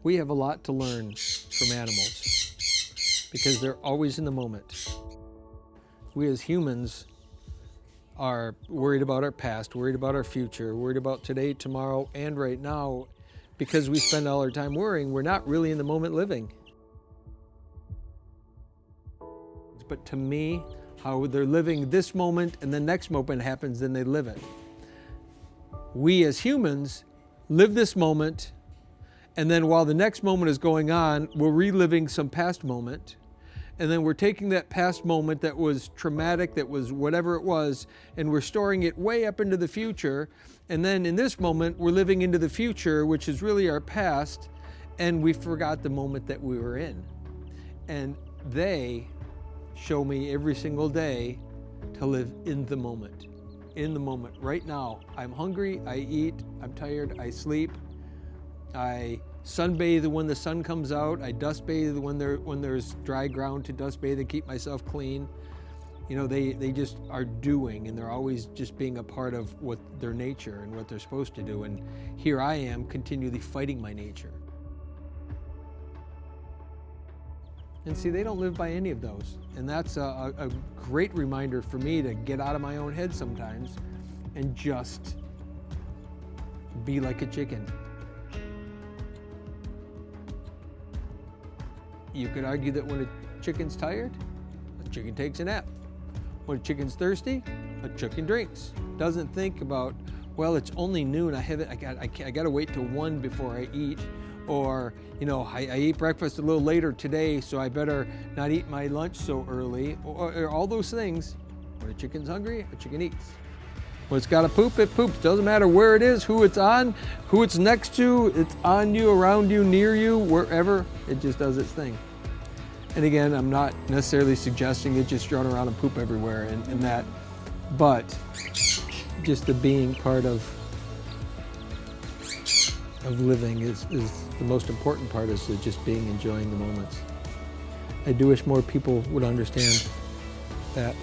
We have a lot to learn from animals because they're always in the moment. We as humans are worried about our past, worried about our future, worried about today, tomorrow, and right now. Because we spend all our time worrying, we're not really in the moment living. But to me, how they're living this moment and the next moment happens, then they live it. We as humans live this moment, and then while the next moment is going on, we're reliving some past moment. And then we're taking that past moment that was traumatic, that was whatever it was, and we're storing it way up into the future. And then in this moment, we're living into the future, which is really our past, and we forgot the moment that we were in. And they show me every single day to live in the moment. In the moment, right now. I'm hungry, I eat, I'm tired, I sleep. I sunbathe when the sun comes out. I dust bathe when there's dry ground to dust bathe and keep myself clean. You know, they just are doing, and they're always just being a part of what their nature and what they're supposed to do. And here I am continually fighting my nature. And see, they don't live by any of those. And that's a great reminder for me to get out of my own head sometimes and just be like a chicken. You could argue that when a chicken's tired, a chicken takes a nap. When a chicken's thirsty, a chicken drinks. Doesn't think about, well, it's only noon. I got to wait till 1 before I eat. Or, you know, I ate breakfast a little later today, so I better not eat my lunch so early. Or all those things. When a chicken's hungry, a chicken eats. When it's got to poop, it poops. Doesn't matter where it is, who it's on, who it's next to, it's on you, around you, near you, wherever. It just does its thing. And again, I'm not necessarily suggesting it just run around and poop everywhere and that, but just the being part of living is the most important part, is just being, enjoying the moments. I do wish more people would understand that.